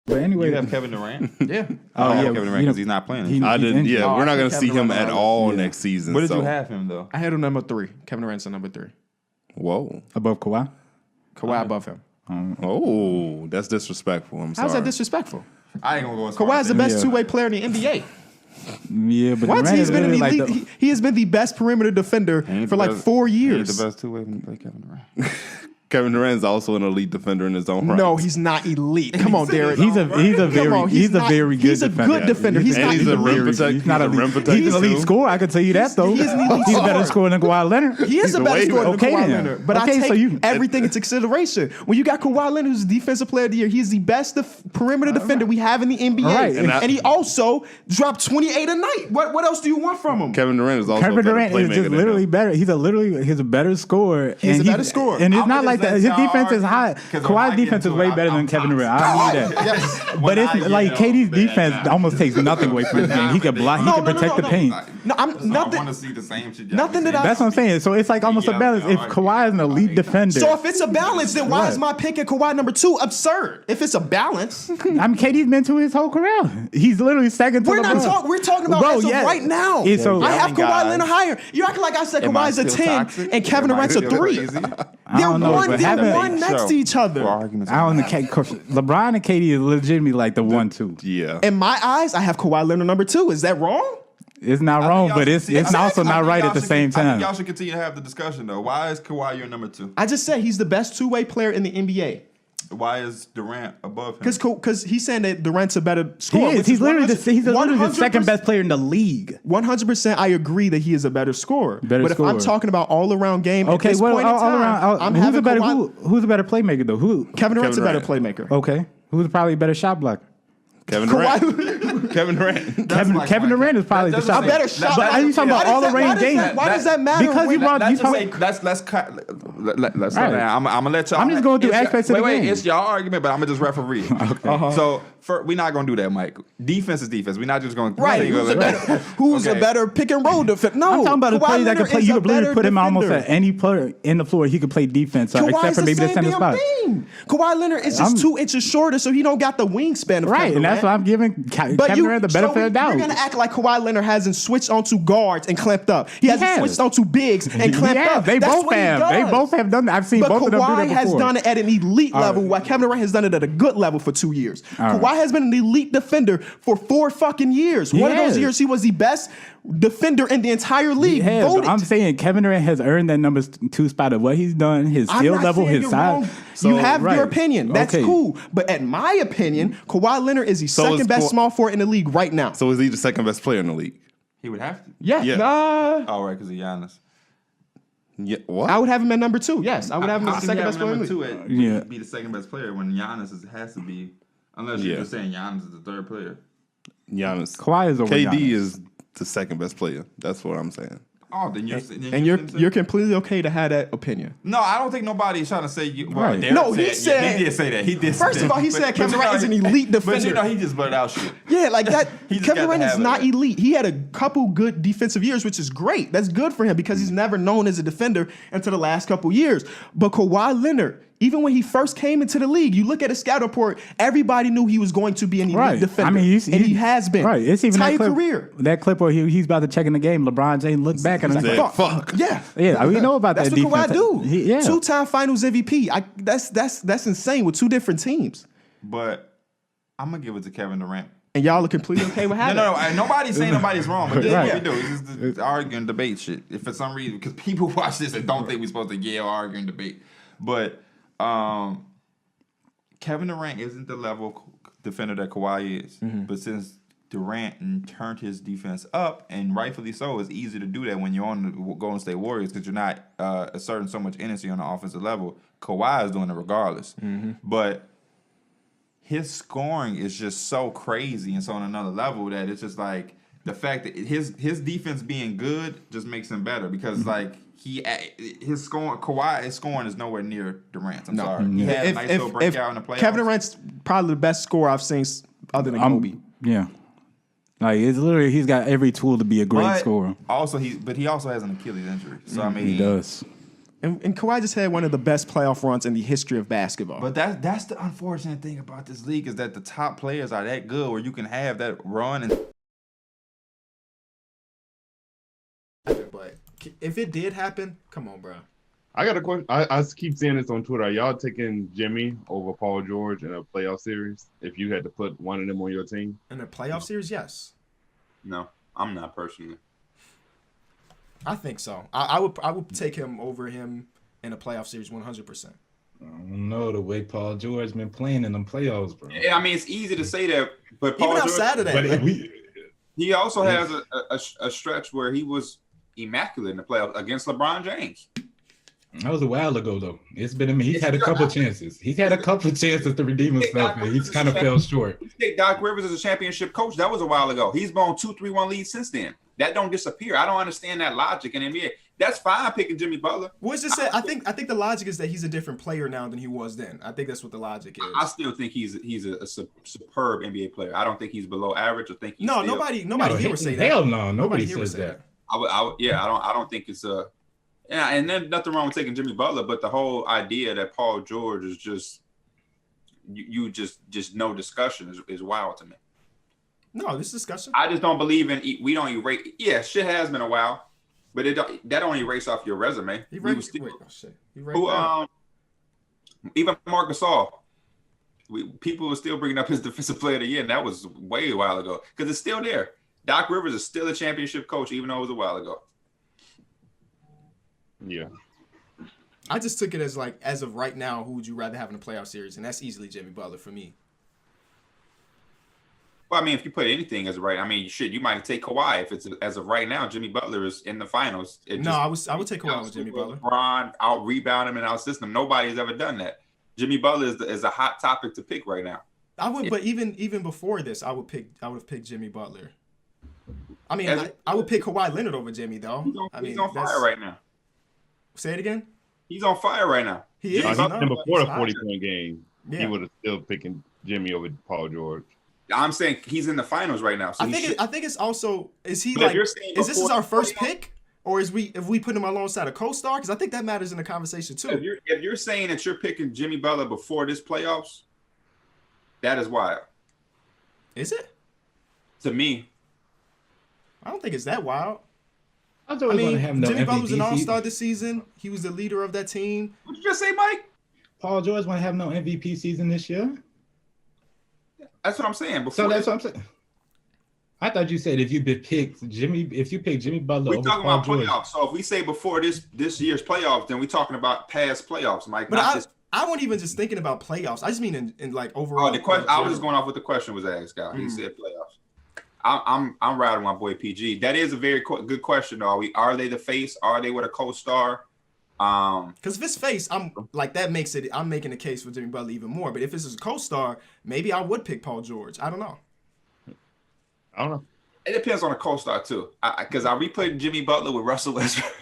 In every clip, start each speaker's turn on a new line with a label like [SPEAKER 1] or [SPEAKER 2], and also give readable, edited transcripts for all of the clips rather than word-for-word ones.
[SPEAKER 1] But anyway,
[SPEAKER 2] you have Kevin Durant.
[SPEAKER 3] Yeah.
[SPEAKER 2] Oh yeah, Kevin Durant because he's not playing.
[SPEAKER 4] I didn't. Yeah, we're not going to see him
[SPEAKER 3] Kevin
[SPEAKER 4] at
[SPEAKER 3] Durant.
[SPEAKER 4] all next season.
[SPEAKER 2] Where did you have him though?
[SPEAKER 3] I had him number 3. Kevin Durant's number 3.
[SPEAKER 4] Whoa.
[SPEAKER 1] above Kawhi.
[SPEAKER 3] Kawhi above him.
[SPEAKER 4] Oh, that's disrespectful. I'm sorry.
[SPEAKER 3] How's that disrespectful?
[SPEAKER 2] I ain't gonna go as far.
[SPEAKER 3] Kawhi's the best
[SPEAKER 1] Yeah.
[SPEAKER 3] two-way player in the NBA.
[SPEAKER 1] Yeah, but
[SPEAKER 3] What?
[SPEAKER 1] Durant
[SPEAKER 3] He's
[SPEAKER 1] is
[SPEAKER 3] been an
[SPEAKER 1] literally
[SPEAKER 3] elite.
[SPEAKER 1] like
[SPEAKER 3] he has been the best perimeter defender
[SPEAKER 2] Ain't
[SPEAKER 3] for
[SPEAKER 2] the
[SPEAKER 3] like
[SPEAKER 2] best-
[SPEAKER 3] 4
[SPEAKER 2] He's
[SPEAKER 3] years.
[SPEAKER 2] the best two-way when you play Kevin Durant.
[SPEAKER 4] Kevin Durant is also an elite defender in his own right.
[SPEAKER 3] No, he's not elite. Come on, Derek.
[SPEAKER 1] he's a very good
[SPEAKER 3] He's a
[SPEAKER 1] defender.
[SPEAKER 3] good defender. He's
[SPEAKER 4] And
[SPEAKER 3] not
[SPEAKER 4] he's a
[SPEAKER 3] elite.
[SPEAKER 4] rim protector.
[SPEAKER 1] He's not a
[SPEAKER 4] rim protector.
[SPEAKER 1] He's an elite
[SPEAKER 4] too.
[SPEAKER 1] scorer. I can tell you that though.
[SPEAKER 3] He's an elite
[SPEAKER 1] He's a better
[SPEAKER 3] scorer.
[SPEAKER 1] scorer than Kawhi Leonard.
[SPEAKER 3] He is
[SPEAKER 4] He's
[SPEAKER 3] a
[SPEAKER 4] a
[SPEAKER 3] better
[SPEAKER 4] way
[SPEAKER 3] scorer than
[SPEAKER 1] better-
[SPEAKER 3] Kawhi
[SPEAKER 1] Okay, then.
[SPEAKER 3] Leonard. But
[SPEAKER 1] Okay,
[SPEAKER 3] I
[SPEAKER 1] so
[SPEAKER 3] take
[SPEAKER 1] you-
[SPEAKER 3] everything into consideration. When you got Kawhi Leonard, who's the defensive player of the year, he's the best perimeter defender we have in the NBA.
[SPEAKER 1] All right.
[SPEAKER 3] And he also dropped 28 a night. What else do you want from him?
[SPEAKER 4] Kevin Durant is also
[SPEAKER 1] Kevin
[SPEAKER 4] a better
[SPEAKER 1] Durant is
[SPEAKER 4] playmaker
[SPEAKER 1] just
[SPEAKER 4] than
[SPEAKER 1] literally
[SPEAKER 4] him.
[SPEAKER 1] better. He's a better scorer.
[SPEAKER 3] He's
[SPEAKER 1] and
[SPEAKER 3] a better scorer.
[SPEAKER 1] And it's
[SPEAKER 2] I'ma
[SPEAKER 1] not like
[SPEAKER 2] just
[SPEAKER 1] that.
[SPEAKER 2] let
[SPEAKER 1] His
[SPEAKER 2] y'all
[SPEAKER 1] defense is
[SPEAKER 2] argue,
[SPEAKER 1] high.
[SPEAKER 2] 'cause when I
[SPEAKER 1] Kawhi's
[SPEAKER 2] get
[SPEAKER 1] defense is
[SPEAKER 2] into
[SPEAKER 1] way
[SPEAKER 2] it,
[SPEAKER 1] better than
[SPEAKER 2] I'm
[SPEAKER 1] Kevin
[SPEAKER 2] toxic.
[SPEAKER 1] Durant. I need that.
[SPEAKER 3] Yes.
[SPEAKER 1] But
[SPEAKER 2] When
[SPEAKER 1] it's
[SPEAKER 2] I
[SPEAKER 1] like
[SPEAKER 2] get
[SPEAKER 1] KD's
[SPEAKER 2] on, man,
[SPEAKER 1] defense
[SPEAKER 2] nah.
[SPEAKER 1] almost takes nothing away from his game. He can block. He can protect the paint.
[SPEAKER 3] No, I'm
[SPEAKER 2] I
[SPEAKER 3] nothing.
[SPEAKER 2] want to see the same shit. y'all
[SPEAKER 3] Nothing
[SPEAKER 2] be
[SPEAKER 3] that I-
[SPEAKER 2] saying.
[SPEAKER 1] That's what I'm saying. So it's like almost a
[SPEAKER 2] Yeah,
[SPEAKER 1] balance. If
[SPEAKER 2] alright.
[SPEAKER 1] Kawhi is an elite defender,
[SPEAKER 3] So if it's a balance, then why
[SPEAKER 1] Right.
[SPEAKER 3] is my pick at Kawhi number 2 absurd? If it's a balance,
[SPEAKER 1] I mean, KD's been to his whole career. He's literally second to
[SPEAKER 3] we're not
[SPEAKER 1] LeBron.
[SPEAKER 3] talking. We're talking about
[SPEAKER 1] Bro,
[SPEAKER 3] as of
[SPEAKER 1] yeah.
[SPEAKER 3] right now.
[SPEAKER 1] Yeah, so-
[SPEAKER 3] I have
[SPEAKER 2] Yelling
[SPEAKER 3] Kawhi
[SPEAKER 2] guys.
[SPEAKER 3] Leonard higher. You acting like I said
[SPEAKER 2] Am I
[SPEAKER 3] Kawhi's a
[SPEAKER 2] still
[SPEAKER 3] 10
[SPEAKER 2] toxic?
[SPEAKER 3] and Kevin
[SPEAKER 2] Am I
[SPEAKER 3] Durant's a
[SPEAKER 2] still
[SPEAKER 3] 3.
[SPEAKER 2] crazy?
[SPEAKER 1] I don't know, but
[SPEAKER 3] They're
[SPEAKER 1] having-
[SPEAKER 3] one next to each other.
[SPEAKER 2] For argument's
[SPEAKER 1] I don't know. LeBron and KD is legitimately like the 1-2.
[SPEAKER 4] Yeah.
[SPEAKER 3] In my eyes, I have Kawhi Leonard number 2. Is that wrong?
[SPEAKER 1] It's not wrong, but it's also not right at the same
[SPEAKER 2] I think
[SPEAKER 1] time.
[SPEAKER 2] y'all should continue to have the discussion though. Why is Kawhi your number 2?
[SPEAKER 3] I just said he's the best two-way player in the NBA.
[SPEAKER 2] Why is Durant above him?
[SPEAKER 3] Because he's saying that Durant's a better
[SPEAKER 1] He
[SPEAKER 3] scorer.
[SPEAKER 1] is.
[SPEAKER 3] which
[SPEAKER 1] He's literally
[SPEAKER 3] 100
[SPEAKER 1] he's literally the
[SPEAKER 3] 100%.
[SPEAKER 1] second best player in the league.
[SPEAKER 3] 100%, I agree that he is a better scorer.
[SPEAKER 1] Better
[SPEAKER 3] but if I'm
[SPEAKER 1] scorer.
[SPEAKER 3] talking about all around game,
[SPEAKER 1] Okay,
[SPEAKER 3] at this
[SPEAKER 1] well,
[SPEAKER 3] point in
[SPEAKER 1] all
[SPEAKER 3] time,
[SPEAKER 1] around,
[SPEAKER 3] I'm
[SPEAKER 1] who's
[SPEAKER 3] having
[SPEAKER 1] a better
[SPEAKER 3] Kawhi.
[SPEAKER 1] who's a better playmaker though? Who?
[SPEAKER 3] Kevin Durant's a better
[SPEAKER 4] Durant.
[SPEAKER 3] playmaker.
[SPEAKER 1] Okay, who's probably a better shot blocker?
[SPEAKER 4] Kevin Durant.
[SPEAKER 3] Kawhi,
[SPEAKER 4] Kevin Durant.
[SPEAKER 1] Kevin Durant is probably the
[SPEAKER 2] That
[SPEAKER 1] shot
[SPEAKER 2] doesn't
[SPEAKER 3] a better
[SPEAKER 2] say-
[SPEAKER 3] shot.
[SPEAKER 1] But are you talking about all around game?
[SPEAKER 3] Why does that matter?
[SPEAKER 1] Because you brought-
[SPEAKER 2] Let's
[SPEAKER 1] you
[SPEAKER 2] just say let's cut. Let's slow
[SPEAKER 1] Right.
[SPEAKER 2] down. I'm gonna let y'all.
[SPEAKER 1] I'm just going through
[SPEAKER 2] it's your-
[SPEAKER 1] aspects of the
[SPEAKER 2] wait,
[SPEAKER 1] game.
[SPEAKER 2] it's y'all argument, but I'm gonna just referee. So we're not gonna do that, Mike. Defense is defense. We're not just going
[SPEAKER 3] Right, who's a better pick and roll defender? No,
[SPEAKER 1] I'm talking about a
[SPEAKER 3] Kawhi
[SPEAKER 1] player that can
[SPEAKER 3] Leonard
[SPEAKER 1] play.
[SPEAKER 3] is
[SPEAKER 1] You
[SPEAKER 3] a
[SPEAKER 1] could literally
[SPEAKER 3] better
[SPEAKER 1] put him almost
[SPEAKER 3] defender.
[SPEAKER 1] at any player in the floor. He could play defense, except
[SPEAKER 3] Kawhi's
[SPEAKER 1] for maybe the
[SPEAKER 3] same
[SPEAKER 1] center
[SPEAKER 3] damn
[SPEAKER 1] spot.
[SPEAKER 3] thing. Kawhi Leonard is just 2 inches shorter, so he don't got the wingspan of
[SPEAKER 1] Right,
[SPEAKER 3] Kevin
[SPEAKER 1] and that's why
[SPEAKER 3] Durant.
[SPEAKER 1] I'm giving Kevin Durant the benefit of the doubt.
[SPEAKER 3] You're gonna act like Kawhi Leonard hasn't switched onto guards and clamped up. He hasn't
[SPEAKER 1] has.
[SPEAKER 3] switched onto bigs and clamped
[SPEAKER 1] Yeah,
[SPEAKER 3] up.
[SPEAKER 1] they
[SPEAKER 3] That's
[SPEAKER 1] both
[SPEAKER 3] what he
[SPEAKER 1] have.
[SPEAKER 3] does.
[SPEAKER 1] They both have done that. I've seen
[SPEAKER 3] But
[SPEAKER 1] both of them do
[SPEAKER 3] Kawhi
[SPEAKER 1] that
[SPEAKER 3] has
[SPEAKER 1] before.
[SPEAKER 3] done it at an elite level,
[SPEAKER 1] right.
[SPEAKER 3] while Kevin Durant has done it at a good level for 2 years.
[SPEAKER 1] All
[SPEAKER 3] Kawhi
[SPEAKER 1] right.
[SPEAKER 3] has been an elite defender for 4 fucking years. One of those
[SPEAKER 1] has.
[SPEAKER 3] years, he was the best defender in the entire league.
[SPEAKER 1] He has.
[SPEAKER 3] Voted.
[SPEAKER 1] I'm saying Kevin Durant has earned that number 2 spot of what he's done, his
[SPEAKER 3] I'm
[SPEAKER 1] skill
[SPEAKER 3] not
[SPEAKER 1] level,
[SPEAKER 3] saying
[SPEAKER 1] his
[SPEAKER 3] you're
[SPEAKER 1] size.
[SPEAKER 3] wrong.
[SPEAKER 1] So,
[SPEAKER 3] You have
[SPEAKER 1] right.
[SPEAKER 3] your opinion. That's
[SPEAKER 1] Okay.
[SPEAKER 3] cool. But in my opinion, Kawhi Leonard is the
[SPEAKER 4] So is
[SPEAKER 3] second best
[SPEAKER 4] Ka-
[SPEAKER 3] small forward in the league right now.
[SPEAKER 4] So is he the second best player in the league?
[SPEAKER 2] He would have to.
[SPEAKER 3] Yeah.
[SPEAKER 4] Yeah.
[SPEAKER 2] Oh, right, because of Giannis.
[SPEAKER 4] Yeah. What?
[SPEAKER 3] I would have him at number 2. Yes, I would have him as the second best player in the
[SPEAKER 2] number
[SPEAKER 3] league.
[SPEAKER 2] 2
[SPEAKER 1] Yeah.
[SPEAKER 2] be the second best player when Giannis has to be. Unless you're
[SPEAKER 4] Yeah.
[SPEAKER 2] just saying Giannis is the third player.
[SPEAKER 4] Giannis.
[SPEAKER 1] Kawhi is over
[SPEAKER 4] KD
[SPEAKER 1] Giannis.
[SPEAKER 4] is the second best player. That's what I'm saying.
[SPEAKER 2] Oh, then you're
[SPEAKER 3] And you're completely okay to have that opinion.
[SPEAKER 2] No, I don't think nobody's trying to say you. Well,
[SPEAKER 1] Right.
[SPEAKER 2] Derek
[SPEAKER 3] No, he said-
[SPEAKER 2] he did say that. He did.
[SPEAKER 3] First
[SPEAKER 2] say
[SPEAKER 3] of all,
[SPEAKER 2] that.
[SPEAKER 3] he said Kevin Durant is an elite
[SPEAKER 2] But you
[SPEAKER 3] defender.
[SPEAKER 2] know, he just blurted out shit.
[SPEAKER 3] Yeah, like that.
[SPEAKER 2] He just
[SPEAKER 3] Kevin
[SPEAKER 2] got to
[SPEAKER 3] Durant is
[SPEAKER 2] have it,
[SPEAKER 3] not
[SPEAKER 2] man.
[SPEAKER 3] elite. He had a couple good defensive years, which is great. That's good for him because he's never known as a defender until the last couple years. But Kawhi Leonard, even when he first came into the league, you look at his scout report, everybody knew he was going to be an elite
[SPEAKER 1] Right.
[SPEAKER 3] defender.
[SPEAKER 1] I mean,
[SPEAKER 3] and he has been.
[SPEAKER 1] Right. It's even
[SPEAKER 3] entire
[SPEAKER 1] that clip,
[SPEAKER 3] career.
[SPEAKER 1] That clip where he's about to check in the game. LeBron James looked back at him.
[SPEAKER 4] Said,
[SPEAKER 1] Like,
[SPEAKER 4] fuck.
[SPEAKER 3] Yeah.
[SPEAKER 1] yeah, we know about
[SPEAKER 3] That's
[SPEAKER 1] that
[SPEAKER 3] what
[SPEAKER 1] defense.
[SPEAKER 3] Kawhi do.
[SPEAKER 1] Yeah.
[SPEAKER 3] 2-time Finals MVP. That's insane with 2 different teams.
[SPEAKER 2] But I'm gonna give it to Kevin Durant.
[SPEAKER 3] And y'all are completely okay with having
[SPEAKER 2] No, nobody's saying nobody's wrong, but this is
[SPEAKER 1] Right.
[SPEAKER 2] what we do. It's just the arguing debate shit. If for some reason, because people watch this and don't think we're supposed to yell, argue, and debate. But Kevin Durant isn't the level defender that Kawhi is.
[SPEAKER 3] Mm-hmm.
[SPEAKER 2] But since Durant turned his defense up, and rightfully so, it's easy to do that when you're on the Golden State Warriors because you're not asserting so much energy on the offensive level. Kawhi is doing it regardless.
[SPEAKER 3] Mm-hmm.
[SPEAKER 2] But his scoring is just so crazy and so on another level that it's just like the fact that his defense being good just makes him better because like his scoring Kawhi's scoring is nowhere near Durant's. I'm sorry. He had a nice little breakout in the playoffs.
[SPEAKER 3] Kevin Durant's probably the best scorer I've seen other than Kobe.
[SPEAKER 1] Yeah. Like it's literally he's got every tool to be a great
[SPEAKER 2] But
[SPEAKER 1] scorer.
[SPEAKER 2] Also he also has an Achilles injury. So I mean
[SPEAKER 1] He does.
[SPEAKER 3] And Kawhi just had one of the best playoff runs in the history of basketball.
[SPEAKER 2] But that's the unfortunate thing about this league is that the top players are that good where you can have that run and
[SPEAKER 3] But if it did happen, come on, bro.
[SPEAKER 5] I got a question. I keep seeing this on Twitter. Are y'all taking Jimmy over Paul George in a playoff series if you had to put one of them on your team?
[SPEAKER 3] In a playoff series, yes.
[SPEAKER 6] No, I'm not personally.
[SPEAKER 3] I think so. I would take him over him in a playoff series 100%.
[SPEAKER 7] I don't know the way Paul George been playing in them playoffs, bro.
[SPEAKER 6] Yeah, I mean, it's easy to say that, but Paul
[SPEAKER 3] Even
[SPEAKER 6] George,
[SPEAKER 3] outside of that,
[SPEAKER 7] But
[SPEAKER 3] like,
[SPEAKER 6] he also has a stretch where he was immaculate in the playoffs against LeBron James.
[SPEAKER 7] that was a while ago, though. It's been. I mean, he's had a couple chances. He's had a couple chances to redeem himself, and he's kind of fell short.
[SPEAKER 6] You take Doc Rivers as a championship coach. That was a while ago. He's been on 2-3-1 leads since then. That don't disappear. I don't understand that logic in NBA. That's fine picking Jimmy Butler.
[SPEAKER 3] what's just say? I think the logic is that he's a different player now than he was then. I think that's what the logic is.
[SPEAKER 6] I still think he's a superb NBA player. I don't think he's below average. I think he's
[SPEAKER 3] No,
[SPEAKER 6] still,
[SPEAKER 3] nobody
[SPEAKER 7] No,
[SPEAKER 3] here would say that.
[SPEAKER 7] hell no, nobody
[SPEAKER 3] here would
[SPEAKER 7] says
[SPEAKER 3] say
[SPEAKER 7] that.
[SPEAKER 6] I don't think it's a. Yeah, and then nothing wrong with taking Jimmy Butler, but the whole idea that Paul George is just you just no discussion is wild to me.
[SPEAKER 3] No, this discussion.
[SPEAKER 6] I just don't believe in we don't erase. Yeah, shit has been a while, but that don't erase off your resume.
[SPEAKER 3] He
[SPEAKER 6] We
[SPEAKER 3] right,
[SPEAKER 6] was still-
[SPEAKER 3] wait, oh shit. He right there.
[SPEAKER 6] Even Marc Gasol, people were still bringing up his defensive player of the year, and that was way a while ago because it's still there. Doc Rivers is still a championship coach, even though it was a while ago.
[SPEAKER 5] Yeah.
[SPEAKER 3] I just took it as like, as of right now, who would you rather have in a playoff series? And that's easily Jimmy Butler for me.
[SPEAKER 6] Well, I mean, if you put anything as right, I mean, shit, you might take Kawhi if it's as of right now. Jimmy Butler is in the finals.
[SPEAKER 3] I would take Kawhi with Jimmy Butler.
[SPEAKER 6] LeBron out rebound him and out system. Nobody has ever done that. Jimmy Butler is a hot topic to pick right now.
[SPEAKER 3] I would, but even before this, I would have picked Jimmy Butler. I mean, I would pick Kawhi Leonard over Jimmy though.
[SPEAKER 6] He's on fire right now.
[SPEAKER 3] Say it again.
[SPEAKER 6] He's on fire right now.
[SPEAKER 3] He is.
[SPEAKER 5] And
[SPEAKER 3] no,
[SPEAKER 5] before the
[SPEAKER 3] he's
[SPEAKER 5] 40-point game,
[SPEAKER 3] Yeah.
[SPEAKER 5] he would have still picking Jimmy over Paul George.
[SPEAKER 6] I'm saying he's in the finals right now. So
[SPEAKER 3] I think it's also, is he
[SPEAKER 6] But if
[SPEAKER 3] like,
[SPEAKER 6] you're saying
[SPEAKER 3] is this
[SPEAKER 6] before
[SPEAKER 3] our
[SPEAKER 6] the
[SPEAKER 3] first
[SPEAKER 6] playoffs-
[SPEAKER 3] pick, or if we put him alongside a co-star? Because I think that matters in the conversation too.
[SPEAKER 6] if you're saying that you're picking Jimmy Butler before this playoffs, that is wild
[SPEAKER 3] Is it?
[SPEAKER 6] to me.
[SPEAKER 3] I don't think it's that wild.
[SPEAKER 7] I thought
[SPEAKER 3] I
[SPEAKER 7] we were
[SPEAKER 3] mean,
[SPEAKER 7] gonna have no
[SPEAKER 3] Jimmy Butler was an
[SPEAKER 7] MVP
[SPEAKER 3] all-star
[SPEAKER 7] season.
[SPEAKER 3] this season. He was the leader of that team.
[SPEAKER 6] What did you just say, Mike?
[SPEAKER 7] Paul George won't have no MVP season this year.
[SPEAKER 6] That's what I'm saying. Before
[SPEAKER 7] So that's what I'm saying. I thought you said if you pick Jimmy Butler
[SPEAKER 6] we're
[SPEAKER 7] over
[SPEAKER 6] talking
[SPEAKER 7] Paul
[SPEAKER 6] about
[SPEAKER 7] George.
[SPEAKER 6] playoffs. So if we say before this year's playoffs, then we're talking about past playoffs, Mike.
[SPEAKER 3] But
[SPEAKER 6] not
[SPEAKER 3] I
[SPEAKER 6] just,
[SPEAKER 3] wasn't even just thinking about playoffs. I just mean in like overall.
[SPEAKER 6] the question. I was just going off what the question was asked, guy. He said playoffs. I'm riding my boy PG. That is a very good question, though. Are they the face? Are they with a co-star?
[SPEAKER 3] Because if it's face, I'm like that makes it. I'm making a case for Jimmy Butler even more. But if it's a co-star, maybe I would pick Paul George. I don't know.
[SPEAKER 5] I don't know.
[SPEAKER 6] It depends on the co-star too. Because are we putting Jimmy Butler with Russell Westbrook?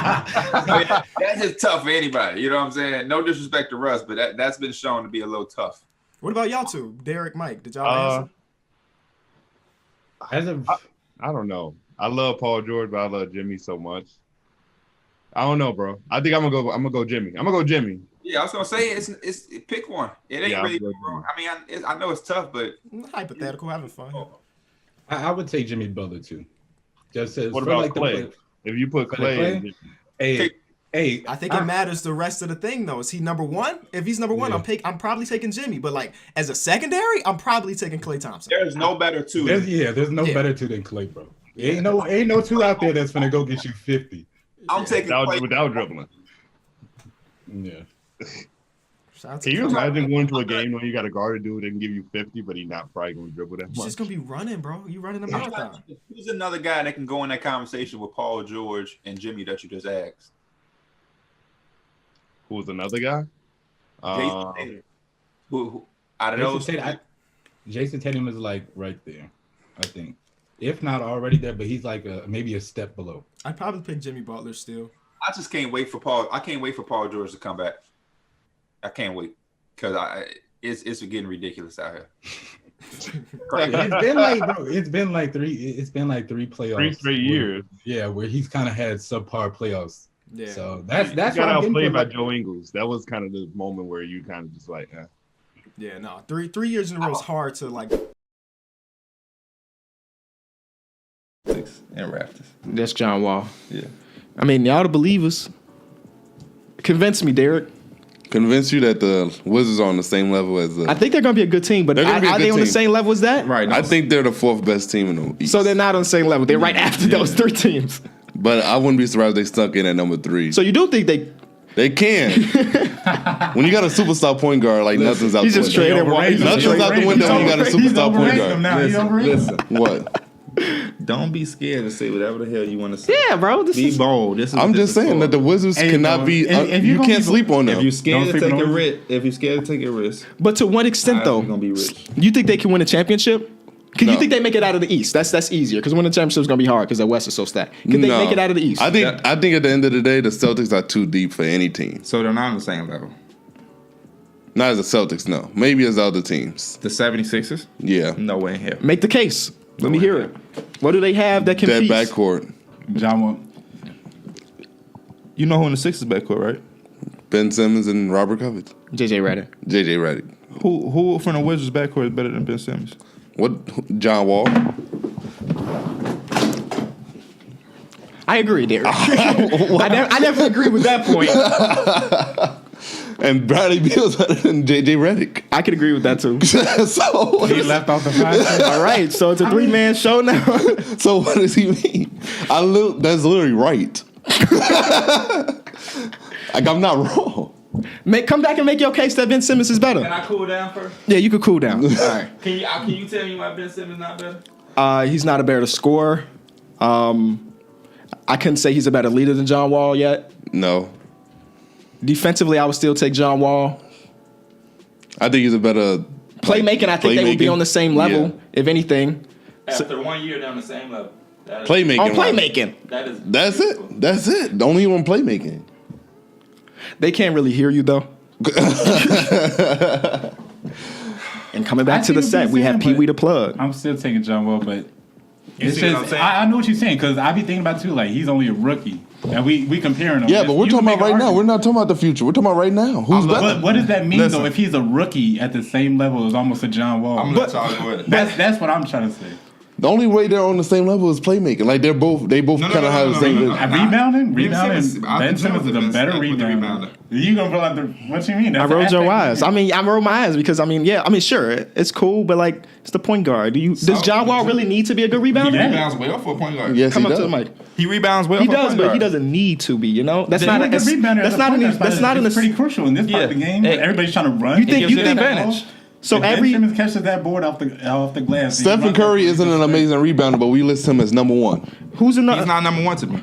[SPEAKER 6] That's just tough for anybody. You know what I'm saying? No disrespect to Russ, but that's been shown to be a little tough.
[SPEAKER 3] What about y'all two, Derek, Mike? Did y'all answer?
[SPEAKER 7] As of
[SPEAKER 5] I don't know. I love Paul George, but I love Jimmy so much. I don't know, bro. I think I'm gonna go Jimmy. I'm gonna go Jimmy.
[SPEAKER 6] Yeah, I was gonna say it's pick one. It ain't
[SPEAKER 5] Yeah,
[SPEAKER 6] really
[SPEAKER 5] I'm
[SPEAKER 6] wrong. I mean, I know it's tough, but
[SPEAKER 3] Hypothetical, having fun.
[SPEAKER 7] I would take Jimmy Butler too. Just as
[SPEAKER 5] What
[SPEAKER 7] for
[SPEAKER 5] about
[SPEAKER 7] like
[SPEAKER 5] Clay? If you put
[SPEAKER 7] For the
[SPEAKER 5] Clay,
[SPEAKER 7] Clay? Hey,
[SPEAKER 3] I think it matters the rest of the thing though. Is he number one? If he's number one,
[SPEAKER 7] Yeah.
[SPEAKER 3] I'm probably taking Jimmy. But like as a secondary, I'm probably taking Klay Thompson.
[SPEAKER 6] there's no better two.
[SPEAKER 7] there's no better two than Clay, bro. Ain't no two out there that's gonna go get you 50.
[SPEAKER 6] I'm taking Clay.
[SPEAKER 5] without dribbling.
[SPEAKER 7] Yeah.
[SPEAKER 3] Shout out to
[SPEAKER 5] Can you
[SPEAKER 3] Klay.
[SPEAKER 5] imagine going to a game when you got a guard a dude that can give you 50, but he's not probably going to dribble that
[SPEAKER 3] He's
[SPEAKER 5] much?
[SPEAKER 3] just gonna be running, bro. You running a marathon.
[SPEAKER 6] Who's another guy that can go in that conversation with Paul George and Jimmy that you just asked?
[SPEAKER 5] Who's another guy?
[SPEAKER 6] Jason Tatum. Who out of those?
[SPEAKER 7] Jason Tatum is like right there, I think. If not already there, but he's like maybe a step below.
[SPEAKER 3] I'd probably pick Jimmy Butler still.
[SPEAKER 6] I just can't wait for Paul. I can't wait for Paul George to come back. I can't wait because it's getting ridiculous out here.
[SPEAKER 7] It's been like three playoffs.
[SPEAKER 5] 3 straight years.
[SPEAKER 7] Yeah, where he's kind of had subpar playoffs.
[SPEAKER 3] Yeah.
[SPEAKER 7] So that's
[SPEAKER 5] He
[SPEAKER 7] what
[SPEAKER 5] got
[SPEAKER 7] I'm getting
[SPEAKER 5] outplayed
[SPEAKER 7] from,
[SPEAKER 5] by
[SPEAKER 7] like,
[SPEAKER 5] Joe Ingles. That was kind of the moment where you kind of just like,
[SPEAKER 3] Yeah, no. 3 years in a row is hard to like.
[SPEAKER 2] And Raptors.
[SPEAKER 3] That's John Wall.
[SPEAKER 2] Yeah.
[SPEAKER 3] I mean, y'all the believers. Convince me, Derek.
[SPEAKER 4] Convince you that the Wizards are on the same level as the.
[SPEAKER 3] I think they're gonna be a good team, but
[SPEAKER 4] They're gonna be a
[SPEAKER 3] are
[SPEAKER 4] good
[SPEAKER 3] they on the
[SPEAKER 4] team.
[SPEAKER 3] same level as that?
[SPEAKER 2] Right.
[SPEAKER 4] I think they're the 4th best team in the East.
[SPEAKER 3] So they're not on the same level. They're right after those 3 teams.
[SPEAKER 4] But I wouldn't be surprised if they stuck in at number 3.
[SPEAKER 3] So you do think
[SPEAKER 4] They can. When you got a superstar point guard, like nothing's out
[SPEAKER 3] he's
[SPEAKER 4] the
[SPEAKER 3] just
[SPEAKER 4] window.
[SPEAKER 3] traded one?
[SPEAKER 4] Nothing's out the window when you got a
[SPEAKER 7] He's
[SPEAKER 4] superstar point
[SPEAKER 7] overrating
[SPEAKER 4] guard.
[SPEAKER 7] him now. He's overrating him.
[SPEAKER 2] Listen.
[SPEAKER 4] What?
[SPEAKER 2] Don't be scared to say whatever the hell you want to say.
[SPEAKER 3] Yeah, bro. This
[SPEAKER 2] Be
[SPEAKER 3] is
[SPEAKER 2] bold. This is
[SPEAKER 4] I'm
[SPEAKER 2] what this
[SPEAKER 4] just
[SPEAKER 2] is
[SPEAKER 4] saying
[SPEAKER 2] for.
[SPEAKER 4] that the Wizards
[SPEAKER 7] Hey,
[SPEAKER 4] cannot
[SPEAKER 7] bro,
[SPEAKER 4] be.
[SPEAKER 7] if
[SPEAKER 4] You
[SPEAKER 7] you're
[SPEAKER 4] can't
[SPEAKER 7] gonna
[SPEAKER 4] sleep on
[SPEAKER 2] If
[SPEAKER 4] them.
[SPEAKER 2] you scared
[SPEAKER 7] Don't
[SPEAKER 2] to
[SPEAKER 7] sleep
[SPEAKER 2] take a
[SPEAKER 7] on
[SPEAKER 2] risk, if you scared to take a risk,
[SPEAKER 3] But to what extent, though?
[SPEAKER 2] you're gonna be rich.
[SPEAKER 3] You think they can win a championship? Can you
[SPEAKER 4] No.
[SPEAKER 3] think they make it out of the East? That's easier because winning a championship is gonna be hard because the West is so stacked. Can they
[SPEAKER 4] No.
[SPEAKER 3] make it out of the East?
[SPEAKER 4] I think at the end of the day, the Celtics are too deep for any team.
[SPEAKER 2] So they're not on the same level.
[SPEAKER 4] Not as the Celtics, no. Maybe as other teams.
[SPEAKER 2] The 76ers?
[SPEAKER 4] Yeah.
[SPEAKER 2] No way in hell.
[SPEAKER 3] Make the case. Let me hear it. What do they have that
[SPEAKER 4] That
[SPEAKER 3] competes?
[SPEAKER 4] backcourt.
[SPEAKER 7] John Wall.
[SPEAKER 2] You know who in the Sixers backcourt, right?
[SPEAKER 4] Ben Simmons and Robert Covington.
[SPEAKER 3] JJ Redick.
[SPEAKER 4] JJ Redick.
[SPEAKER 2] Who from the Wizards backcourt is better than Ben Simmons?
[SPEAKER 4] What? John Wall.
[SPEAKER 3] I agree, Derek. I never agree with that point.
[SPEAKER 4] And Bradley Beal's better than JJ Redick.
[SPEAKER 3] I could agree with that too.
[SPEAKER 4] so,
[SPEAKER 7] He left off the 5.
[SPEAKER 3] All right, so it's a 3-man show now.
[SPEAKER 4] so what does he mean? That's literally right. Like, I'm not wrong.
[SPEAKER 3] Come back and make your case that Ben Simmons is better.
[SPEAKER 6] Can I cool down first?
[SPEAKER 3] Yeah, you could cool down. All right.
[SPEAKER 6] Can you tell me why Ben Simmons not better?
[SPEAKER 3] He's not a better scorer. I couldn't say he's a better leader than John Wall yet.
[SPEAKER 4] No.
[SPEAKER 3] Defensively, I would still take John Wall.
[SPEAKER 4] I think he's a better
[SPEAKER 3] Playmaking, I think they would be on the same level,
[SPEAKER 4] Yeah.
[SPEAKER 3] if anything.
[SPEAKER 6] After 1 year, they're on the same level. That is,
[SPEAKER 4] Playmaking.
[SPEAKER 3] On playmaking.
[SPEAKER 6] That is.
[SPEAKER 4] That's it. That's it. Only on playmaking.
[SPEAKER 3] They can't really hear you, though. And coming back
[SPEAKER 7] I
[SPEAKER 3] to the
[SPEAKER 7] see what
[SPEAKER 3] set,
[SPEAKER 7] you're
[SPEAKER 3] we have
[SPEAKER 7] saying,
[SPEAKER 3] Pee
[SPEAKER 7] but
[SPEAKER 3] Wee the plug.
[SPEAKER 7] I'm still taking John Wall, but it's
[SPEAKER 2] see what I'm
[SPEAKER 7] just
[SPEAKER 2] saying?
[SPEAKER 7] I know what you're saying because I be thinking about it too. Like he's only a rookie, and we comparing him.
[SPEAKER 4] Yeah, but we're
[SPEAKER 7] You
[SPEAKER 4] talking
[SPEAKER 7] can
[SPEAKER 4] about
[SPEAKER 7] make
[SPEAKER 4] right
[SPEAKER 7] an
[SPEAKER 4] now. We're not talking about the future. We're talking about right now. Who's better?
[SPEAKER 7] But what does that mean
[SPEAKER 2] Listen.
[SPEAKER 7] though? If he's a rookie at the same level as almost a John Wall,
[SPEAKER 2] I'm gonna let y'all go ahead.
[SPEAKER 7] that's what I'm trying to say.
[SPEAKER 4] The only way they're on the same level is playmaking. Like they both
[SPEAKER 2] No,
[SPEAKER 4] kind of have the same.
[SPEAKER 7] At rebounding,
[SPEAKER 2] Simmons- I
[SPEAKER 7] Ben
[SPEAKER 2] think
[SPEAKER 7] Simmons is a
[SPEAKER 2] Ben
[SPEAKER 7] better
[SPEAKER 2] Simmons is the
[SPEAKER 7] rebounder.
[SPEAKER 2] rebounder.
[SPEAKER 7] You gonna pull out the what you mean?
[SPEAKER 3] I
[SPEAKER 7] That's
[SPEAKER 3] rolled
[SPEAKER 7] the
[SPEAKER 3] your
[SPEAKER 7] aspect
[SPEAKER 3] eyes.
[SPEAKER 7] of
[SPEAKER 3] I mean, I rolled my eyes because, sure, it's cool, but like, it's the point guard. Does John Wall really need to be a good rebounder?
[SPEAKER 2] He
[SPEAKER 7] Yeah.
[SPEAKER 2] rebounds well for a point guard.
[SPEAKER 4] Yes,
[SPEAKER 3] Come
[SPEAKER 4] he
[SPEAKER 3] up to
[SPEAKER 4] does.
[SPEAKER 3] the mic.
[SPEAKER 2] He rebounds well
[SPEAKER 3] He
[SPEAKER 2] for a
[SPEAKER 3] does,
[SPEAKER 2] point
[SPEAKER 3] but
[SPEAKER 2] guard.
[SPEAKER 3] he doesn't need to be. You know, that's
[SPEAKER 7] Being
[SPEAKER 3] not
[SPEAKER 7] a
[SPEAKER 3] an.
[SPEAKER 7] good rebounder
[SPEAKER 3] That's
[SPEAKER 7] as a
[SPEAKER 3] not
[SPEAKER 7] point
[SPEAKER 3] an.
[SPEAKER 7] guard
[SPEAKER 3] That's not an.
[SPEAKER 7] it's pretty crucial in this part of the game.
[SPEAKER 2] Hey,
[SPEAKER 7] Everybody's trying to run.
[SPEAKER 3] You think
[SPEAKER 2] gives
[SPEAKER 3] you
[SPEAKER 2] you
[SPEAKER 3] think
[SPEAKER 2] that
[SPEAKER 3] advantage? So
[SPEAKER 7] If Ben
[SPEAKER 3] every
[SPEAKER 7] Simmons catches that board off the glass. he
[SPEAKER 4] Stephen
[SPEAKER 7] runs
[SPEAKER 4] Curry
[SPEAKER 7] it.
[SPEAKER 4] isn't an amazing rebounder, but we list him as number one.
[SPEAKER 3] who's
[SPEAKER 2] He's
[SPEAKER 3] another?
[SPEAKER 2] not number one to me.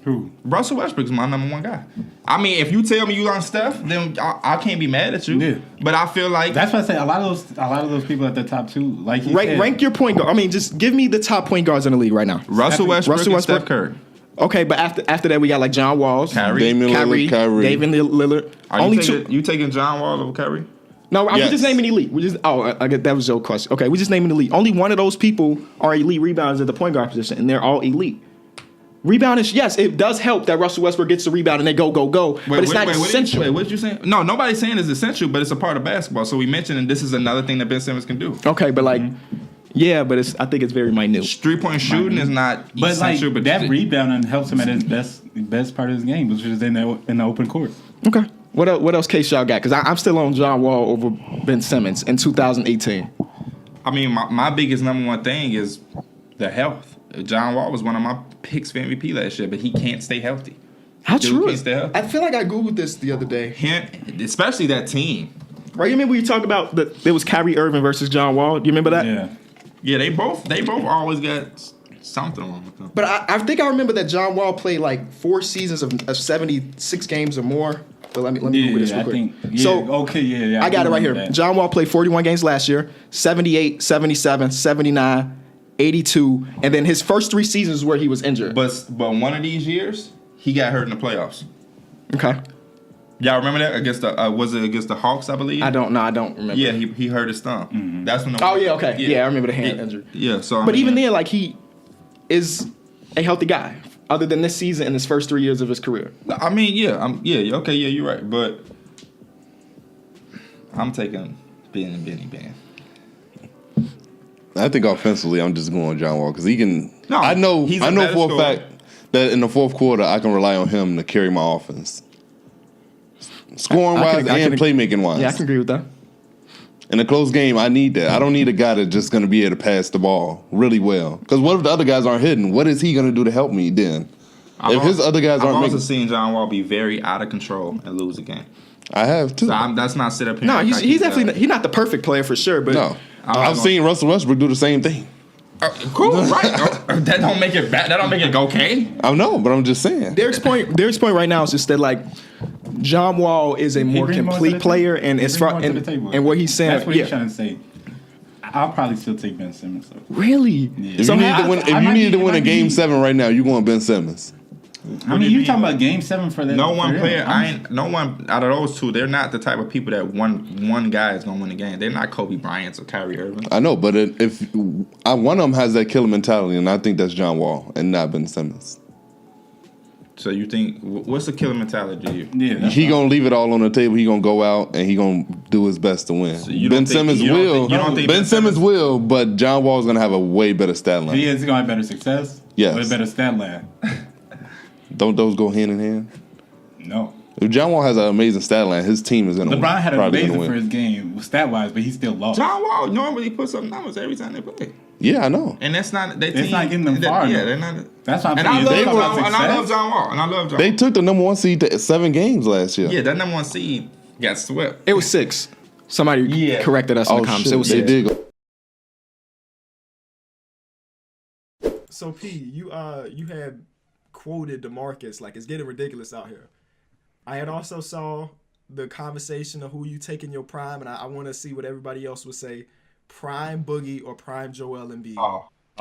[SPEAKER 7] Who?
[SPEAKER 2] Russell Westbrook's my number one guy. I mean, if you tell me you on Steph, then I can't be mad at you.
[SPEAKER 7] Yeah.
[SPEAKER 2] But I feel like
[SPEAKER 7] That's why I say a lot of those people at the top two, like he said,
[SPEAKER 3] Rank your point guard. I mean, just give me the top point guards in the league right now.
[SPEAKER 2] Russell Westbrook
[SPEAKER 3] Russell
[SPEAKER 2] and Steph
[SPEAKER 3] Westbrook.
[SPEAKER 2] Curry.
[SPEAKER 3] Okay, but after that we got like John Walls,
[SPEAKER 2] Kyrie.
[SPEAKER 4] Damian
[SPEAKER 3] Kyrie,
[SPEAKER 4] Lillard,
[SPEAKER 3] David Lillard.
[SPEAKER 2] Are
[SPEAKER 3] Only
[SPEAKER 2] you taking John Wall over Kyrie?
[SPEAKER 3] No, I'm
[SPEAKER 4] Yes.
[SPEAKER 3] just naming elite. That was your question. Okay, we just naming elite. Only one of those people are elite rebounders at the point guard position, and they're all elite. Rebounders, yes, it does help that Russell Westbrook gets the rebound and they go, but it's not essential.
[SPEAKER 2] What did you say? No, nobody's saying it's essential, but it's a part of basketball. So we mentioned, and this is another thing that Ben Simmons can do.
[SPEAKER 3] Okay, but like, yeah, but I think it's very minute.
[SPEAKER 2] 3-point shooting is not
[SPEAKER 7] But like
[SPEAKER 2] essential,
[SPEAKER 7] that rebounding helps him at his best part of his game, which is in the open court.
[SPEAKER 3] Okay, what else case y'all got? Because I'm still on John Wall over Ben Simmons in 2018.
[SPEAKER 2] I mean, my biggest number one thing is the health. John Wall was one of my picks for MVP last year, but he can't stay healthy.
[SPEAKER 3] How
[SPEAKER 2] Dude
[SPEAKER 3] true
[SPEAKER 2] can't
[SPEAKER 3] is
[SPEAKER 2] stay healthy.
[SPEAKER 3] I feel like I googled this the other day.
[SPEAKER 2] Him, especially that team.
[SPEAKER 3] Right, you remember you talked about there was Kyrie Irving versus John Wall? Do you remember that?
[SPEAKER 7] Yeah.
[SPEAKER 2] Yeah, they both always got something wrong with them.
[SPEAKER 3] But I think I remember that John Wall played like 4 seasons of 76 games or more. But let me Google this real
[SPEAKER 7] I
[SPEAKER 3] quick.
[SPEAKER 7] think. Yeah,
[SPEAKER 3] So,
[SPEAKER 7] okay, yeah.
[SPEAKER 3] I got it right here.
[SPEAKER 7] That.
[SPEAKER 3] John Wall played 41 games last year, 78, 77, 79, 82, and then his first 3 seasons where he was injured.
[SPEAKER 2] But one of these years, he got hurt in the playoffs.
[SPEAKER 3] Okay.
[SPEAKER 2] Y'all remember that against the was it against the Hawks? I believe.
[SPEAKER 3] I don't remember.
[SPEAKER 2] Yeah, he hurt his thumb.
[SPEAKER 7] Mm-hmm.
[SPEAKER 2] That's when.
[SPEAKER 3] Oh yeah, okay. Yeah, I remember the hand injury.
[SPEAKER 2] Yeah, so
[SPEAKER 3] But even then, like he is a healthy guy. other than this season and his first 3 years of his career.
[SPEAKER 2] I mean, okay, you're right, but I'm taking Benny.
[SPEAKER 4] I think offensively, I'm just going John Wall because he can.
[SPEAKER 2] No,
[SPEAKER 4] I know
[SPEAKER 2] he's
[SPEAKER 4] for a
[SPEAKER 2] scorer.
[SPEAKER 4] fact that in the fourth quarter, I can rely on him to carry my offense, scoring wise and playmaking wise.
[SPEAKER 3] Yeah, I can agree with that.
[SPEAKER 4] In a close game, I need that. I don't need a guy that's just going to be able to pass the ball really well. Because what if the other guys aren't hitting? What is he going to do to help me then? If his other guys aren't
[SPEAKER 2] I've also
[SPEAKER 4] making,
[SPEAKER 2] seen John Wall be very out of control and lose a game.
[SPEAKER 4] I have too.
[SPEAKER 2] So that's not sit up here.
[SPEAKER 3] No,
[SPEAKER 2] and
[SPEAKER 3] he's definitely he's not the perfect player for sure, but
[SPEAKER 4] No, I've seen Russell Westbrook do the same thing.
[SPEAKER 2] Cool, right? That don't make it bad. That don't make it okay.
[SPEAKER 4] I know, but I'm just saying.
[SPEAKER 3] Derek's point right now is just that like John Wall is a more
[SPEAKER 1] bring more to
[SPEAKER 3] complete
[SPEAKER 1] the
[SPEAKER 3] player,
[SPEAKER 1] table.
[SPEAKER 3] and
[SPEAKER 1] He
[SPEAKER 3] as
[SPEAKER 1] bring
[SPEAKER 3] far
[SPEAKER 1] more to the table.
[SPEAKER 3] and what he's saying,
[SPEAKER 1] That's what
[SPEAKER 3] yeah,
[SPEAKER 1] he's trying to say. I'll probably still take Ben Simmons. Though.
[SPEAKER 3] really.
[SPEAKER 1] Yeah.
[SPEAKER 4] If
[SPEAKER 3] So
[SPEAKER 4] you need
[SPEAKER 3] how-
[SPEAKER 4] to win, if
[SPEAKER 1] I
[SPEAKER 4] you
[SPEAKER 1] might
[SPEAKER 4] need
[SPEAKER 1] be-
[SPEAKER 4] to win
[SPEAKER 1] it
[SPEAKER 4] a
[SPEAKER 1] might
[SPEAKER 4] game
[SPEAKER 1] be-
[SPEAKER 4] 7 right now, you going Ben Simmons.
[SPEAKER 1] I mean, you talking about Game 7 for that?
[SPEAKER 2] No one
[SPEAKER 1] for him.
[SPEAKER 2] player. No one out of those two. They're not the type of people that one guy is gonna win the game. They're not Kobe Bryant or Kyrie Irving.
[SPEAKER 4] I know, but if one of them has that killer mentality, and I think that's John Wall and not Ben Simmons.
[SPEAKER 2] So you think what's the killer mentality to you?
[SPEAKER 1] Yeah, that's
[SPEAKER 4] He
[SPEAKER 1] fine.
[SPEAKER 4] gonna leave it all on the table. He gonna go out and he gonna do his best to win.
[SPEAKER 2] you don't
[SPEAKER 4] Ben
[SPEAKER 2] think-
[SPEAKER 4] Simmons
[SPEAKER 2] you don't
[SPEAKER 4] will.
[SPEAKER 2] think- you don't think
[SPEAKER 4] Ben
[SPEAKER 2] Ben
[SPEAKER 4] Simmons
[SPEAKER 2] Simmons-
[SPEAKER 4] will, but John Wall's gonna have a way better stat line.
[SPEAKER 1] He is going to have better success.
[SPEAKER 4] Yes.
[SPEAKER 1] With a better stat line.
[SPEAKER 4] Don't those go hand in hand?
[SPEAKER 1] No.
[SPEAKER 4] If John Wall has an amazing stat line, his team is gonna
[SPEAKER 1] LeBron had an
[SPEAKER 4] probably gonna
[SPEAKER 1] amazing
[SPEAKER 4] win.
[SPEAKER 1] first game stat wise, but he still lost.
[SPEAKER 2] John Wall normally puts up numbers every time they play,
[SPEAKER 4] Yeah, I know.
[SPEAKER 2] and that's not they.
[SPEAKER 1] It's not getting them far,
[SPEAKER 2] Yeah,
[SPEAKER 1] though.
[SPEAKER 2] they're not.
[SPEAKER 1] That's what I'm
[SPEAKER 2] And
[SPEAKER 1] saying.
[SPEAKER 2] I
[SPEAKER 1] If
[SPEAKER 2] love
[SPEAKER 1] they talk about
[SPEAKER 2] John, and I love
[SPEAKER 1] success,
[SPEAKER 2] John Wall, and I love John.
[SPEAKER 4] They took the number 1 seed to 7 games last year.
[SPEAKER 2] Yeah, that number 1 seed got swept.
[SPEAKER 3] It was 6. Somebody
[SPEAKER 2] Yeah.
[SPEAKER 3] corrected us in
[SPEAKER 4] Oh
[SPEAKER 3] the comments.
[SPEAKER 4] shit,
[SPEAKER 3] It was
[SPEAKER 4] they
[SPEAKER 3] 6.
[SPEAKER 4] did go.
[SPEAKER 3] So P, you had quoted DeMarcus like it's getting ridiculous out here. I had also saw the conversation of who you take in your prime, and I want to see what everybody else would say. Prime Boogie or prime Joel Embiid?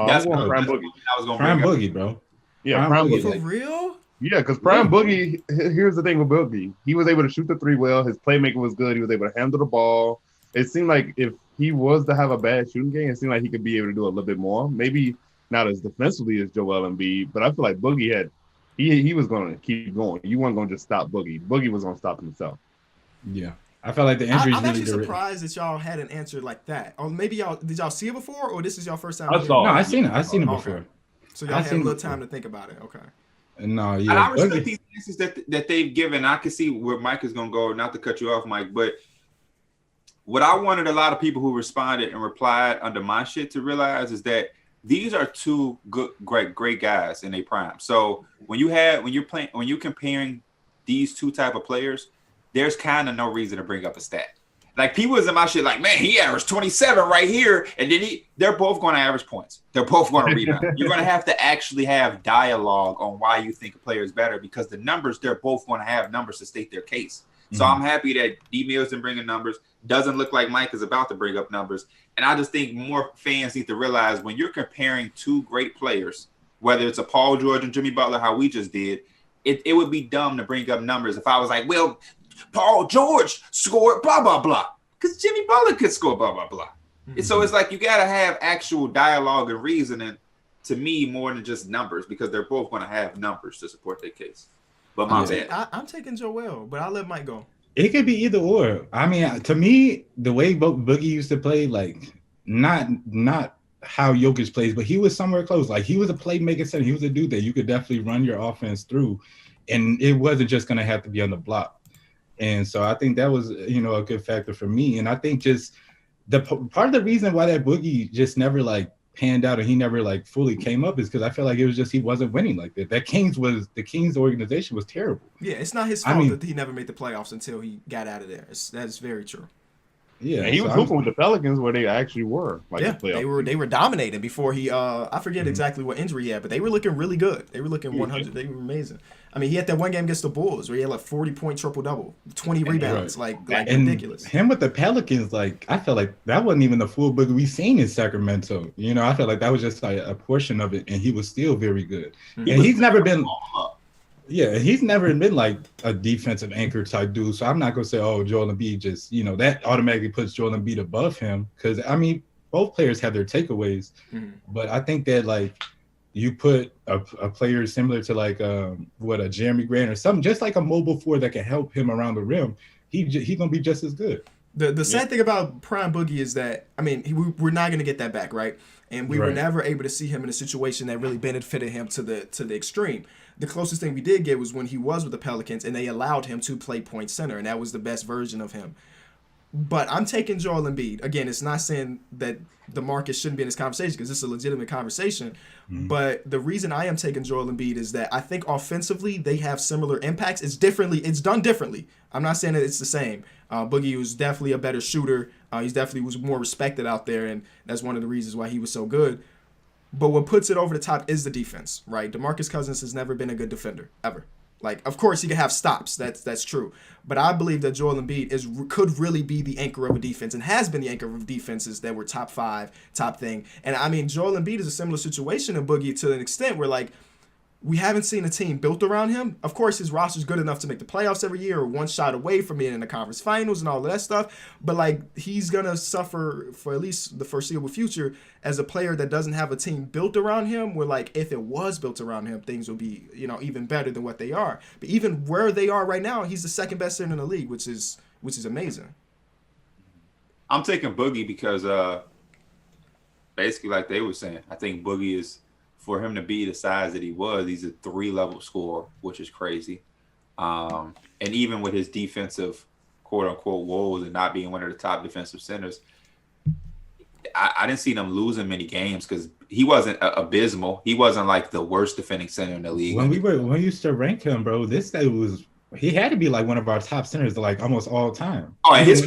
[SPEAKER 5] That's
[SPEAKER 6] what
[SPEAKER 5] one Prime Boogie.
[SPEAKER 6] I was going to
[SPEAKER 7] Prime
[SPEAKER 6] bring up.
[SPEAKER 7] Boogie, bro.
[SPEAKER 5] Yeah,
[SPEAKER 7] Prime
[SPEAKER 5] Prime
[SPEAKER 7] Boogie.
[SPEAKER 5] Boogie.
[SPEAKER 3] For real?
[SPEAKER 5] Yeah, because Prime Boogie, here's the thing with Boogie. He was able to shoot the 3 well. His playmaking was good. He was able to handle the ball. It seemed like if he was to have a bad shooting game, it seemed like he could be able to do a little bit more. Maybe not as defensively as Joel Embiid, but I feel like Boogie he was going to keep going. You weren't going to just stop Boogie. Boogie was going to stop himself.
[SPEAKER 7] Yeah. I felt like the injuries
[SPEAKER 3] I'm
[SPEAKER 7] really
[SPEAKER 3] actually
[SPEAKER 7] did.
[SPEAKER 3] surprised that y'all had an answer like that. Or maybe did y'all see it before, or this is your first time?
[SPEAKER 5] I
[SPEAKER 3] hearing
[SPEAKER 5] saw
[SPEAKER 3] it?
[SPEAKER 7] No, I seen it. I seen it
[SPEAKER 3] Okay.
[SPEAKER 7] before.
[SPEAKER 3] So y'all
[SPEAKER 7] I
[SPEAKER 3] had a
[SPEAKER 7] seen it
[SPEAKER 3] little
[SPEAKER 7] before.
[SPEAKER 3] time to think about it. Okay.
[SPEAKER 7] No,
[SPEAKER 6] And
[SPEAKER 7] yeah.
[SPEAKER 6] I respect
[SPEAKER 7] Boogie-
[SPEAKER 6] these answers that they've given. I can see where Mike is going to go. Not to cut you off, Mike, but what I wanted a lot of people who responded and replied under my shit to realize is that these are two great guys in their prime. So when you're comparing these two type of players, there's kind of no reason to bring up a stat. Like people was in my shit like, man, he averaged 27 right here, and then they're both going to average points. They're both going to rebound. You're going to have to actually have dialogue on why you think a player is better because the numbers, they're both going to have numbers to state their case. So I'm happy that D Mills didn't bring in numbers. Doesn't look like Mike is about to bring up numbers. And I just think more fans need to realize when you're comparing two great players, whether it's a Paul George and Jimmy Butler, how we just did, it would be dumb to bring up numbers if I was like, well, Paul George scored blah, blah, blah. Because Jimmy Butler could score blah, blah, blah. And so it's like you got to have actual dialogue and reasoning to me more than just numbers because they're both going to have numbers to support their case. But my bad.
[SPEAKER 3] I'm taking Joel, but I'll let Mike go.
[SPEAKER 7] It could be either or. I mean, to me, the way Boogie used to play, like not how Jokic plays, but he was somewhere close. Like he was a playmaker center. He was a dude that you could definitely run your offense through, and it wasn't just going to have to be on the block. And so I think that was, a good factor for me. And I think just the part of the reason why that Boogie just never like panned out and he never like fully came up is because I feel like it was just he wasn't winning like that. The Kings organization was terrible.
[SPEAKER 3] Yeah, it's not his fault that he never made the playoffs until he got out of there. That's very true.
[SPEAKER 7] Yeah,
[SPEAKER 5] And he was hooping with the Pelicans where they actually were. Like
[SPEAKER 3] Yeah,
[SPEAKER 5] the playoff.
[SPEAKER 3] they were dominating before he I forget exactly what injury he had, but they were looking really good. They were looking 100. They were amazing. I mean, he had that one game against the Bulls where he had like 40-point triple-double, 20 rebounds, like
[SPEAKER 7] and
[SPEAKER 3] ridiculous.
[SPEAKER 7] Him with the Pelicans, like I felt like that wasn't even the full Boogie we seen in Sacramento. I felt like that was just like a portion of it, and he was still very good. And he's never been, he's never been like a defensive anchor type dude. So I'm not gonna say, oh, Joel Embiid just, that automatically puts Joel Embiid above him because I mean both players have their takeaways, but I think that like, you put a player similar to like a Jeremy Grant or something, just like a mobile forward that can help him around the rim, he's gonna be just as good.
[SPEAKER 3] The sad thing about Prime Boogie is that, I mean, we're not going to get that back, right? And we were never able to see him in a situation that really benefited him to the extreme. The closest thing we did get was when he was with the Pelicans and they allowed him to play point center, and that was the best version of him. But I'm taking Joel Embiid. Again, it's not saying that DeMarcus shouldn't be in this conversation because it's a legitimate conversation. But the reason I am taking Joel Embiid is that I think offensively they have similar impacts. It's done differently. I'm not saying that it's the same. Boogie was definitely a better shooter. He's definitely was more respected out there, and that's one of the reasons why he was so good. But what puts it over the top is the defense, right? DeMarcus Cousins has never been a good defender, ever. Like, of course, he can have stops. That's true. But I believe that Joel Embiid could really be the anchor of a defense and has been the anchor of defenses that were top 5, top thing. And, I mean, Joel Embiid is a similar situation in Boogie to an extent where, like, we haven't seen a team built around him. Of course, his roster's good enough to make the playoffs every year or one shot away from being in the conference finals and all of that stuff. But, like, he's going to suffer for at least the foreseeable future as a player that doesn't have a team built around him where, like, if it was built around him, things would be, even better than what they are. But even where they are right now, he's the second best center in the league, which is amazing.
[SPEAKER 6] I'm taking Boogie because basically, like they were saying, I think Boogie is, for him to be the size that he was, he's a 3-level scorer, which is crazy. And even with his defensive, quote-unquote, woes and not being one of the top defensive centers, I didn't see them losing many games because he wasn't abysmal. He wasn't like the worst defending center in the league.
[SPEAKER 7] When we used to rank him, bro, this guy he had to be like one of our top centers like almost all time.
[SPEAKER 6] Oh, in his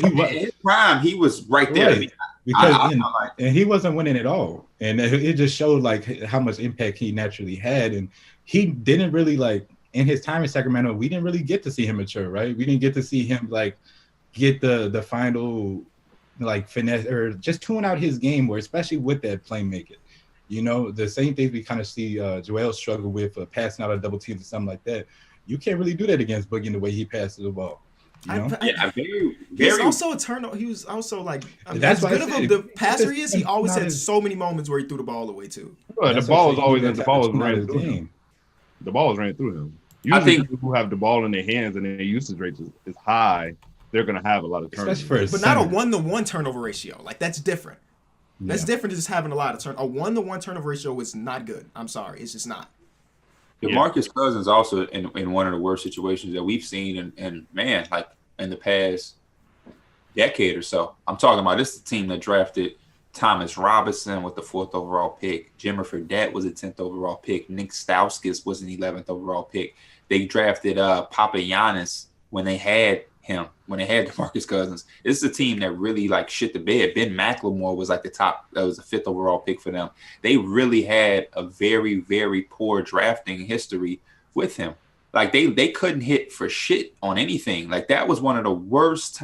[SPEAKER 6] prime, he was right there.
[SPEAKER 7] Right. Because and he wasn't winning at all, and it just showed like how much impact he naturally had, and he didn't really like in his time in Sacramento. We didn't really get to see him mature, right? We didn't get to see him like get the final like finesse or just tune out his game, or especially with that playmaking. The same things we kind of see Joel struggle with passing out of double teams or something like that. You can't really do that against Boogie in the way he passes the ball.
[SPEAKER 6] Very.
[SPEAKER 3] He's also a turnover. He was also like,
[SPEAKER 7] that's
[SPEAKER 3] as good of the passer he is. He always had so many moments where he threw the ball away too.
[SPEAKER 5] Well, the ball was always the ball was ran through him. The ball was ran through him. Usually,
[SPEAKER 6] I think
[SPEAKER 5] people who have the ball in their hands and their usage rate is high, they're going to have a lot of turnovers.
[SPEAKER 3] But not a 1-to-1 turnover ratio. Like that's different. That's different than just having a lot of A 1-to-1 turnover ratio is not good. I'm sorry, it's just not.
[SPEAKER 6] DeMarcus Cousins also in one of the worst situations that we've seen, and man, like in the past decade or so. I'm talking about this team that drafted Thomas Robinson with the 4th overall pick. Jimmer Fredette was a 10th overall pick. Nick Stauskas was an 11th overall pick. They drafted Papagiannis when they had DeMarcus Cousins. This is a team that really like shit the bed. Ben McLemore was like that was a 5th overall pick for them. They really had a very, very poor drafting history with him. Like they couldn't hit for shit on anything. Like that was one of the worst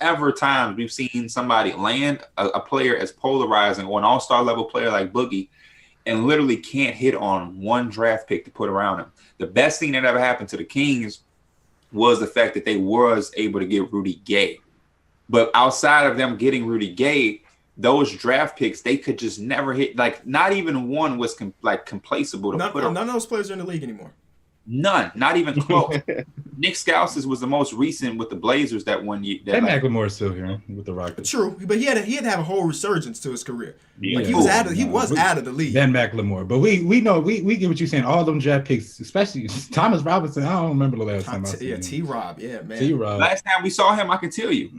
[SPEAKER 6] ever times we've seen somebody land a player as polarizing or an all-star level player like Boogie and literally can't hit on one draft pick to put around him. The best thing that ever happened to the Kings was the fact that they was able to get Rudy Gay. But outside of them getting Rudy Gay, those draft picks, they could just never hit. Like, not even one was complaceable to put.
[SPEAKER 3] None of those players are in the league anymore.
[SPEAKER 6] None, not even close. Nick Stauskas was the most recent with the Blazers that one year.
[SPEAKER 7] And McLemore is still here with the Rockets.
[SPEAKER 3] True, but he had to have a whole resurgence to his career.
[SPEAKER 5] Yeah.
[SPEAKER 3] Like he was out of the league.
[SPEAKER 7] Ben McLemore, but we know we get what you're saying. All them draft picks, especially Thomas Robinson. I don't remember the last time I seen him.
[SPEAKER 3] T-Rob, yeah, man.
[SPEAKER 7] T-Rob.
[SPEAKER 6] Last time we saw him, I can tell you,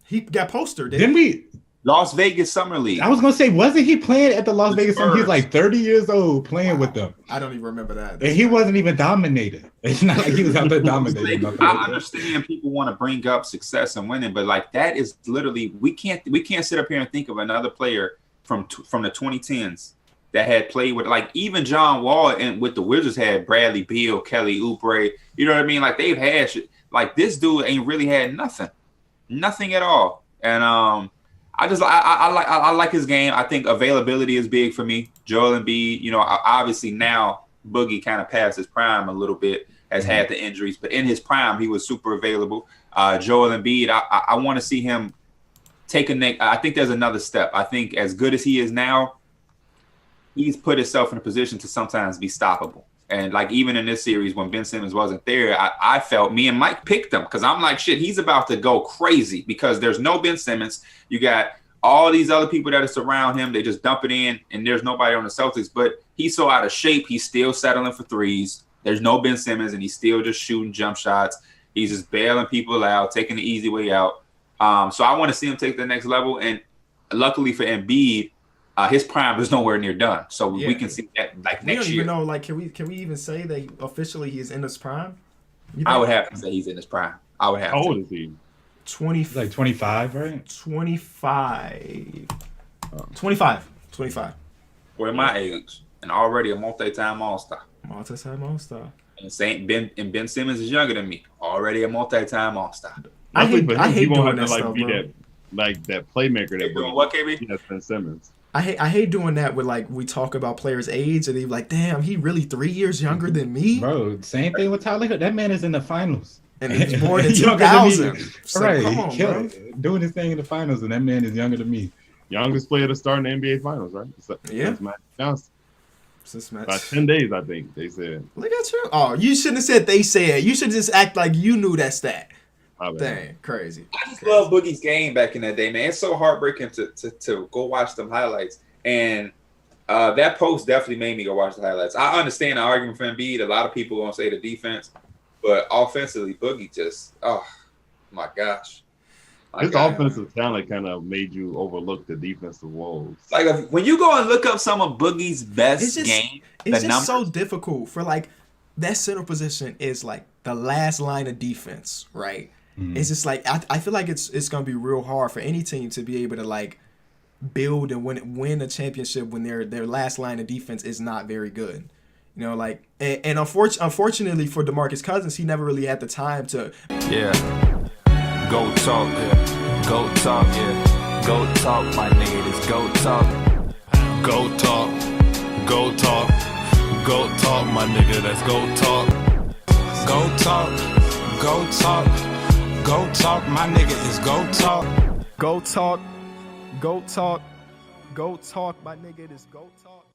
[SPEAKER 3] he got postered.
[SPEAKER 7] Didn't we?
[SPEAKER 6] Las Vegas Summer League.
[SPEAKER 7] I was gonna say, wasn't he playing at the Las Vegas Summer? He was like 30 years old playing with them.
[SPEAKER 3] I don't even remember that.
[SPEAKER 7] And he wasn't even dominated. It's not like he was out there dominating.
[SPEAKER 6] I understand people want to bring up success and winning, but like that is literally we can't sit up here and think of another player from the 2010s that had played with like even John Wall and with the Wizards had Bradley Beal, Kelly Oubre. You know what I mean? Like they've had shit. Like this dude ain't really had nothing at all. And I like his game. I think availability is big for me. Joel Embiid, obviously now Boogie kind of passed his prime a little bit, has had the injuries, but in his prime he was super available. Joel Embiid, I want to see him take a neck. I think there's another step. I think as good as he is now, he's put himself in a position to sometimes be stoppable. And like even in this series when Ben Simmons wasn't there, I felt me and Mike picked him because I'm like, shit, he's about to go crazy because there's no Ben Simmons. You got all these other people that are surround him. They just dump it in, and there's nobody on the Celtics. But he's so out of shape, he's still settling for threes. There's no Ben Simmons, and he's still just shooting jump shots. He's just bailing people out, taking the easy way out. So I want to see him take the next level. And luckily for Embiid, his prime is nowhere near done. So we can see that like
[SPEAKER 3] We
[SPEAKER 6] next
[SPEAKER 3] don't
[SPEAKER 6] year.
[SPEAKER 3] even know. Like, can we even say that officially he is in his prime? You
[SPEAKER 6] I
[SPEAKER 3] think?
[SPEAKER 6] would have to say he's in his prime. I would have
[SPEAKER 5] How
[SPEAKER 6] to.
[SPEAKER 5] old is he?
[SPEAKER 3] 20,
[SPEAKER 7] Like 25, right?
[SPEAKER 3] 25. 25.
[SPEAKER 6] Or my age, and already a multi-time All-Star.
[SPEAKER 3] Multi-time All-Star.
[SPEAKER 6] And Ben Simmons is younger than me. Already a multi-time All-Star.
[SPEAKER 3] I
[SPEAKER 5] Luckily
[SPEAKER 3] hate
[SPEAKER 5] for him,
[SPEAKER 3] I
[SPEAKER 5] he
[SPEAKER 3] hate
[SPEAKER 5] won't
[SPEAKER 3] doing
[SPEAKER 5] have
[SPEAKER 3] that
[SPEAKER 5] to
[SPEAKER 3] stuff,
[SPEAKER 5] be
[SPEAKER 3] bro.
[SPEAKER 5] that playmaker that
[SPEAKER 6] You doing what, KB?
[SPEAKER 5] Yes, Ben Simmons.
[SPEAKER 3] I hate doing that with like we talk about players' age and they're like, damn, he really 3 years younger than me,
[SPEAKER 7] Bro, same thing with Tyler Hill. That man is in the finals.
[SPEAKER 3] and he was born in
[SPEAKER 7] Younger than me.
[SPEAKER 3] 2000. So,
[SPEAKER 7] Right,
[SPEAKER 3] come
[SPEAKER 7] he
[SPEAKER 3] on,
[SPEAKER 7] killed
[SPEAKER 3] bro.
[SPEAKER 7] it. Doing his thing in the finals, and that man is younger than me.
[SPEAKER 5] Youngest player to start in the NBA Finals, right?
[SPEAKER 3] Yeah.
[SPEAKER 5] It's Magic Johnson.
[SPEAKER 3] Since
[SPEAKER 5] By
[SPEAKER 3] match.
[SPEAKER 5] 10 days, I think they said.
[SPEAKER 3] Look at you. Oh, you shouldn't have said they said. You should just act like you knew that stat.
[SPEAKER 5] My bad.
[SPEAKER 3] Dang, crazy.
[SPEAKER 6] I just love Boogie's game back in that day, man. It's so heartbreaking to go watch them highlights. And that post definitely made me go watch the highlights. I understand the argument for Embiid. A lot of people gonna say the defense, but offensively, Boogie just, oh my gosh.
[SPEAKER 5] His offensive talent kind of made you overlook the defensive woes.
[SPEAKER 6] Like when you go and look up some of Boogie's best games,
[SPEAKER 3] It's
[SPEAKER 6] the
[SPEAKER 3] just so
[SPEAKER 6] numbers,
[SPEAKER 3] difficult for like that center position is like the last line of defense, right? It's just like I feel like it's gonna be real hard for any team to be able to like build and win a championship when their last line of defense is not very good. You know, like and unfortunately for DeMarcus Cousins, he never really had the time to.
[SPEAKER 8] Yeah. Go talk, yeah. Go talk, yeah. Go talk, my nigga. It's go talk.
[SPEAKER 9] Go talk, go talk, go talk, my nigga. That's go talk. Go talk, go talk, go talk, my nigga. Is go talk.
[SPEAKER 3] Go talk, go talk, go talk, my nigga. It is go talk.